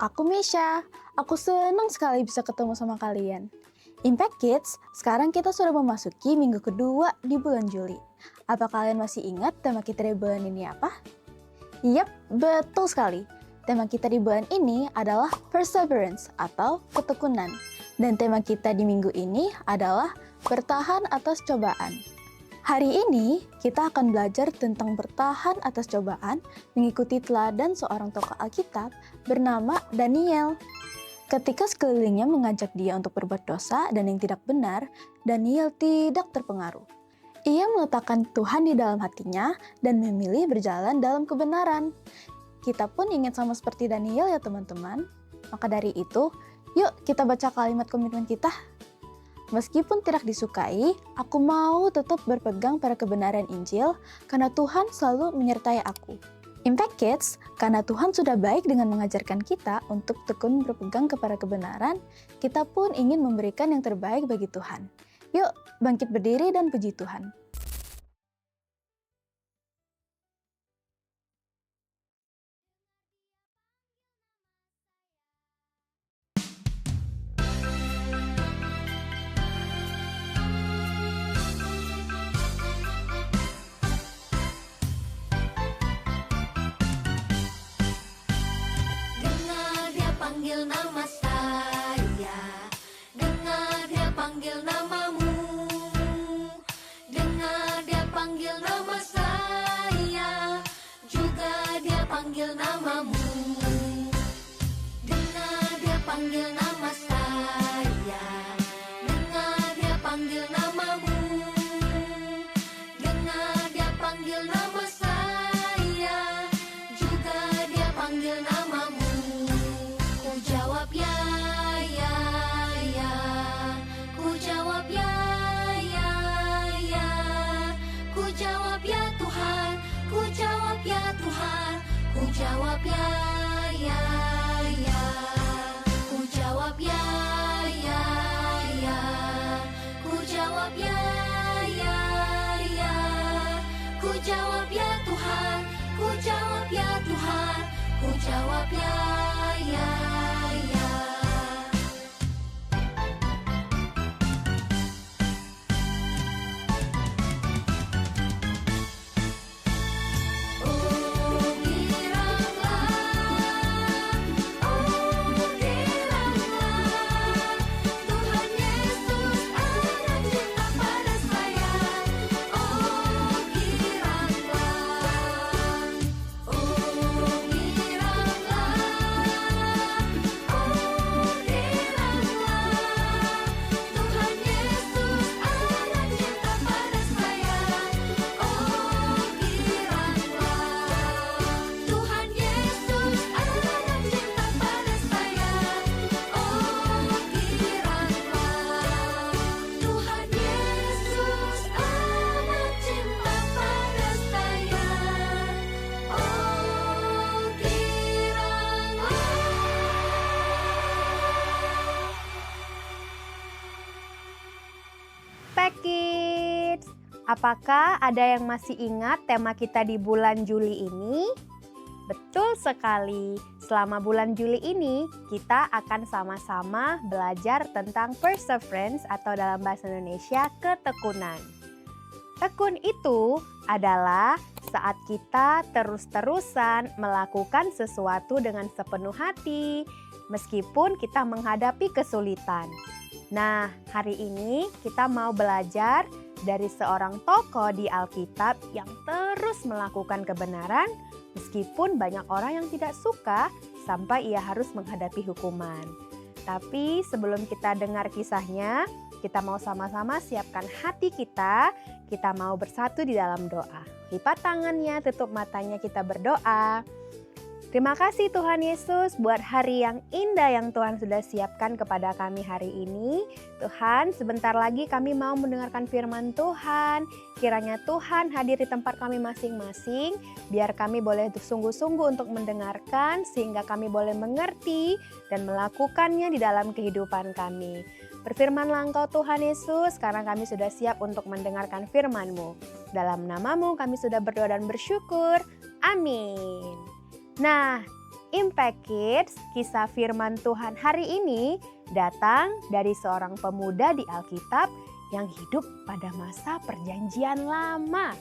Aku Misha. Aku senang sekali bisa ketemu sama kalian. Impact Kids, sekarang kita sudah memasuki minggu kedua di bulan Juli. Apa kalian masih ingat tema kita di bulan ini apa? Yap, betul sekali. Tema kita di bulan ini adalah perseverance atau ketekunan. Dan tema kita di minggu ini adalah bertahan atas cobaan. Hari ini kita akan belajar tentang bertahan atas cobaan mengikuti teladan seorang tokoh Alkitab bernama Daniel. Ketika sekelilingnya mengajak dia untuk berbuat dosa dan yang tidak benar, Daniel tidak terpengaruh. Ia meletakkan Tuhan di dalam hatinya dan memilih berjalan dalam kebenaran. Kita pun ingin sama seperti Daniel ya teman-teman. Maka dari itu, yuk kita baca kalimat komitmen kita. Meskipun tidak disukai, aku mau tetap berpegang pada kebenaran Injil karena Tuhan selalu menyertai aku. Impact Kids, karena Tuhan sudah baik dengan mengajarkan kita untuk tekun berpegang kepada kebenaran, kita pun ingin memberikan yang terbaik bagi Tuhan. Yuk, bangkit berdiri dan puji Tuhan. Dengar dia panggil nama saya, dengar dia panggil namamu, dengar dia panggil nama saya, juga dia panggil namamu. Dengar dia panggil nama saya, dengar dia panggil namamu, dengar dia panggil nama saya, juga dia panggil namamu. Ku jawab ya, ya, ya. Ku jawab ya, ya, ya. Ku jawab ya Tuhan, ku jawab ya Tuhan. Ku jawab ya, ya, ya. Ku jawab ya, ya, ya. Ku jawab ya, ya, ya. Ku jawab ya Tuhan, ku jawab ya Tuhan. Ku jawab ya, ya, ya. Oh giranglah, Tuhan Yesus anak cinta pada saya. Oh giranglah, Tuhan Yesus anak cinta pada saya. Oh giranglah, Tuhan Yesus anak cinta pada saya. Oh giranglah, Tuhan Yesus anak cinta pada saya. Oh giranglah. Impact Kids, apakah ada yang masih ingat tema kita di bulan Juli ini? Betul sekali, selama bulan Juli ini kita akan sama-sama belajar tentang perseverance atau dalam bahasa Indonesia ketekunan. Tekun itu adalah saat kita terus-terusan melakukan sesuatu dengan sepenuh hati, meskipun kita menghadapi kesulitan. Nah, hari ini kita mau belajar dari seorang tokoh di Alkitab yang terus melakukan kebenaran, meskipun banyak orang yang tidak suka sampai ia harus menghadapi hukuman. Tapi sebelum kita dengar kisahnya, kita mau sama-sama siapkan hati kita mau bersatu di dalam doa. Lipat tangannya, tutup matanya, kita berdoa. Terima kasih Tuhan Yesus buat hari yang indah yang Tuhan sudah siapkan kepada kami hari ini. Tuhan, sebentar lagi kami mau mendengarkan firman Tuhan. Kiranya Tuhan hadir di tempat kami masing-masing, biar kami boleh sungguh-sungguh untuk mendengarkan, sehingga kami boleh mengerti dan melakukannya di dalam kehidupan kami. Berfirmanlah Engkau Tuhan Yesus, karena kami sudah siap untuk mendengarkan firman-Mu. Dalam nama-Mu kami sudah berdoa dan bersyukur. Amin. Nah, Impact Kids, kisah firman Tuhan hari ini datang dari seorang pemuda di Alkitab yang hidup pada masa perjanjian lama.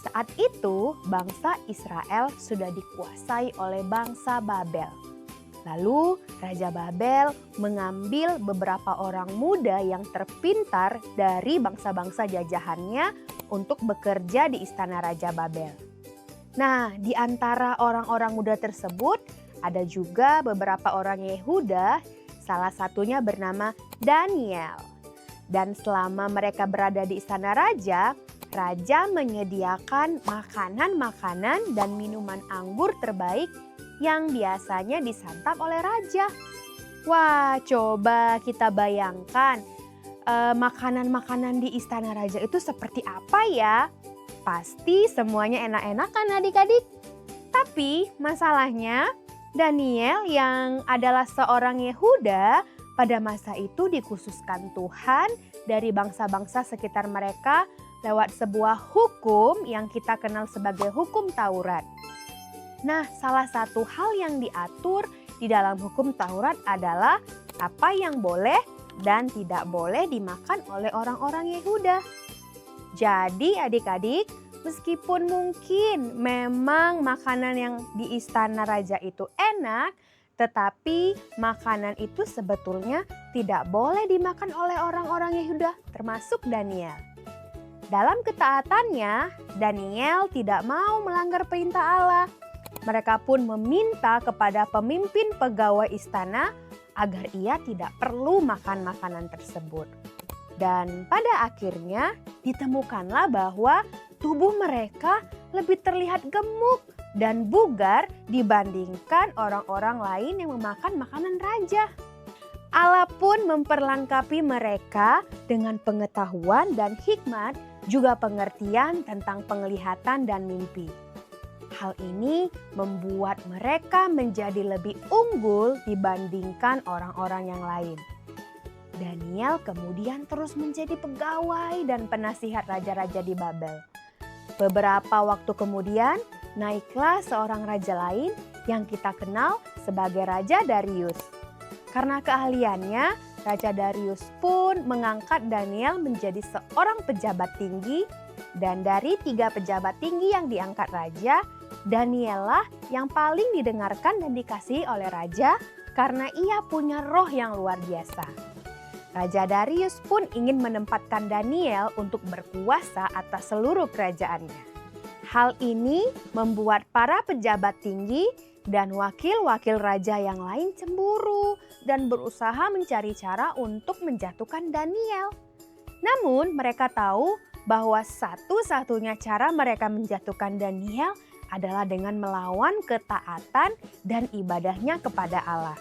Saat itu bangsa Israel sudah dikuasai oleh bangsa Babel. Lalu Raja Babel mengambil beberapa orang muda yang terpintar dari bangsa-bangsa jajahannya untuk bekerja di istana Raja Babel. Nah, di antara orang-orang muda tersebut ada juga beberapa orang Yehuda, salah satunya bernama Daniel. Dan selama mereka berada di istana raja, raja menyediakan makanan-makanan dan minuman anggur terbaik yang biasanya disantap oleh raja. Wah, coba kita bayangkan makanan-makanan di istana raja itu seperti apa ya? Pasti semuanya enak-enak kan adik-adik? Tapi masalahnya Daniel yang adalah seorang Yehuda pada masa itu dikhususkan Tuhan dari bangsa-bangsa sekitar mereka lewat sebuah hukum yang kita kenal sebagai hukum Taurat. Nah, salah satu hal yang diatur di dalam hukum Taurat adalah apa yang boleh dan tidak boleh dimakan oleh orang-orang Yehuda. Jadi adik-adik, meskipun mungkin memang makanan yang di istana raja itu enak, tetapi makanan itu sebetulnya tidak boleh dimakan oleh orang-orang Yehuda, termasuk Daniel. Dalam ketaatannya, Daniel tidak mau melanggar perintah Allah. Mereka pun meminta kepada pemimpin pegawai istana agar ia tidak perlu makan makanan tersebut. Dan pada akhirnya ditemukanlah bahwa tubuh mereka lebih terlihat gemuk dan bugar dibandingkan orang-orang lain yang memakan makanan raja. Allah pun memperlengkapi mereka dengan pengetahuan dan hikmat, juga pengertian tentang penglihatan dan mimpi. Hal ini membuat mereka menjadi lebih unggul dibandingkan orang-orang yang lain. Daniel kemudian terus menjadi pegawai dan penasihat raja-raja di Babel. Beberapa waktu kemudian, naiklah seorang raja lain yang kita kenal sebagai Raja Darius. Karena keahliannya, Raja Darius pun mengangkat Daniel menjadi seorang pejabat tinggi, dan dari 3 pejabat tinggi yang diangkat raja, Daniel lah yang paling didengarkan dan dikasihi oleh raja karena ia punya roh yang luar biasa. Raja Darius pun ingin menempatkan Daniel untuk berkuasa atas seluruh kerajaannya. Hal ini membuat para pejabat tinggi dan wakil-wakil raja yang lain cemburu dan berusaha mencari cara untuk menjatuhkan Daniel. Namun mereka tahu bahwa satu-satunya cara mereka menjatuhkan Daniel adalah dengan melawan ketaatan dan ibadahnya kepada Allah.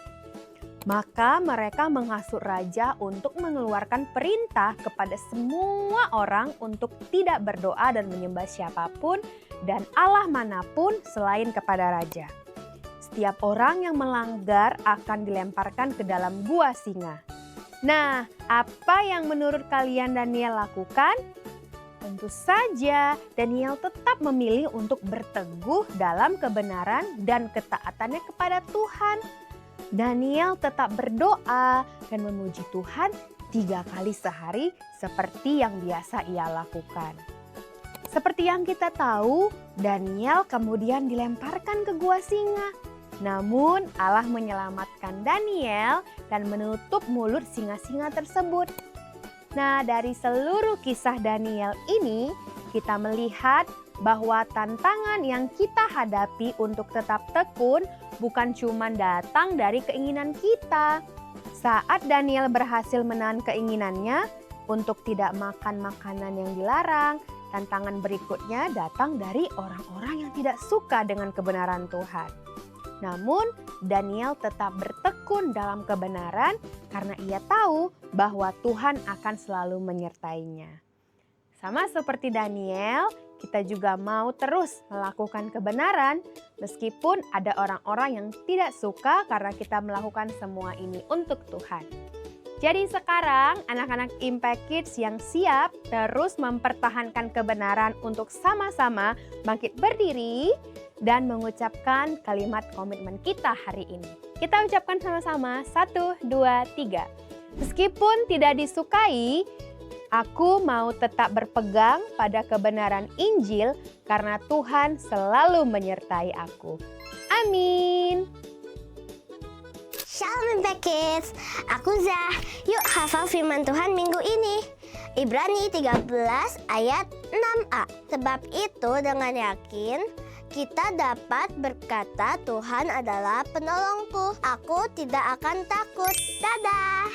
Maka mereka menghasut raja untuk mengeluarkan perintah kepada semua orang untuk tidak berdoa dan menyembah siapapun dan Allah manapun selain kepada raja. Setiap orang yang melanggar akan dilemparkan ke dalam gua singa. Nah, apa yang menurut kalian Daniel lakukan? Tentu saja Daniel tetap memilih untuk berteguh dalam kebenaran dan ketaatannya kepada Tuhan. Daniel tetap berdoa dan memuji Tuhan 3 kali sehari seperti yang biasa ia lakukan. Seperti yang kita tahu, Daniel kemudian dilemparkan ke gua singa. Namun Allah menyelamatkan Daniel dan menutup mulut singa-singa tersebut. Nah, dari seluruh kisah Daniel ini, kita melihat bahwa tantangan yang kita hadapi untuk tetap tekun bukan cuma datang dari keinginan kita. Saat Daniel berhasil menahan keinginannya untuk tidak makan makanan yang dilarang, tantangan berikutnya datang dari orang-orang yang tidak suka dengan kebenaran Tuhan. Namun, Daniel tetap bertekun dalam kebenaran karena ia tahu bahwa Tuhan akan selalu menyertainya. Sama seperti Daniel, kita juga mau terus melakukan kebenaran meskipun ada orang-orang yang tidak suka karena kita melakukan semua ini untuk Tuhan. Jadi sekarang anak-anak Impact Kids yang siap terus mempertahankan kebenaran untuk sama-sama bangkit berdiri dan mengucapkan kalimat komitmen kita hari ini. Kita ucapkan sama-sama, 1, 2, 3. Meskipun tidak disukai, aku mau tetap berpegang pada kebenaran Injil karena Tuhan selalu menyertai aku. Amin. Shalom Impact Kids, aku Zah. Yuk hafal firman Tuhan minggu ini. Ibrani 13 ayat 6a. Sebab itu dengan yakin kita dapat berkata Tuhan adalah penolongku. Aku tidak akan takut. Dadah.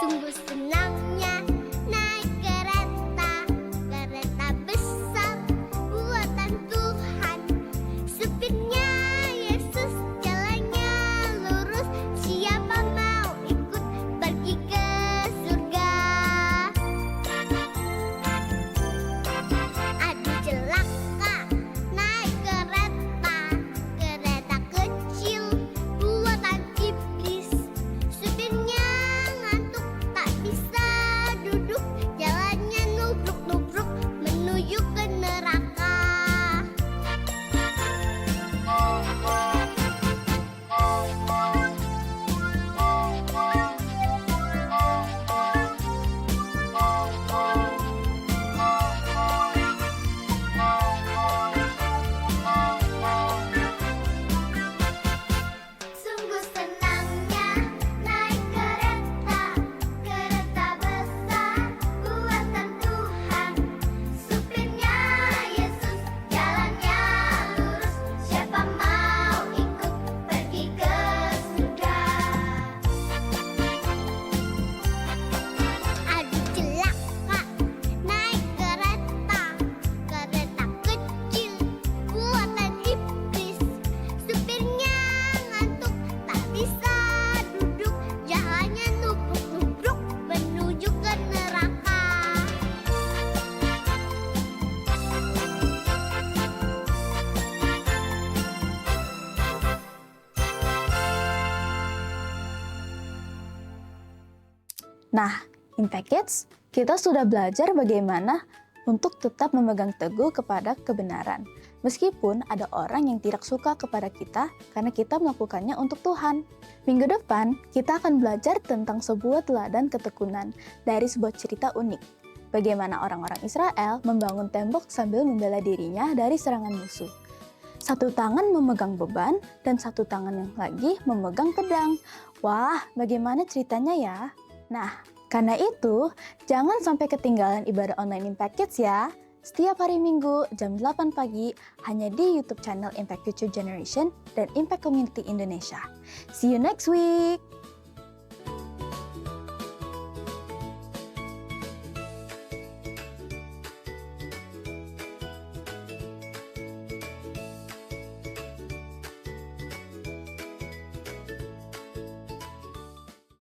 Sungguh senangnya naik kereta, kereta besar buatan Tuhan. Supirnya Yesus, jalannya lurus. Siapa mau ikut pergi ke surga? Aduh celaka naik kereta, kereta kecil buatan iblis. Supirnya ngantuk tak bisa duduk, jalannya nubruk-nubruk menuju ke neraka. Sungguh senangnya naik kereta, kereta besar buatan Tuhan. Supirnya Yesus, jalannya lurus. Siapa mau ikut pergi ke surga? Aduh celaka naik kereta, kereta kecil buatan iblis. Supirnya ngantuk tak bisa duduk, jalannya nubruk-nubruk menuju ke neraka. Nah, Impact Kids, kita sudah belajar bagaimana untuk tetap memegang teguh kepada kebenaran. Meskipun ada orang yang tidak suka kepada kita karena kita melakukannya untuk Tuhan. Minggu depan, kita akan belajar tentang sebuah teladan ketekunan dari sebuah cerita unik. Bagaimana orang-orang Israel membangun tembok sambil membela dirinya dari serangan musuh. Satu tangan memegang beban dan satu tangan yang lagi memegang pedang. Wah, bagaimana ceritanya ya? Nah, karena itu, jangan sampai ketinggalan ibadah online Impact Kids ya. Setiap hari Minggu jam 8 pagi hanya di YouTube channel Impact Future Generation dan Impact Community Indonesia. See you next week!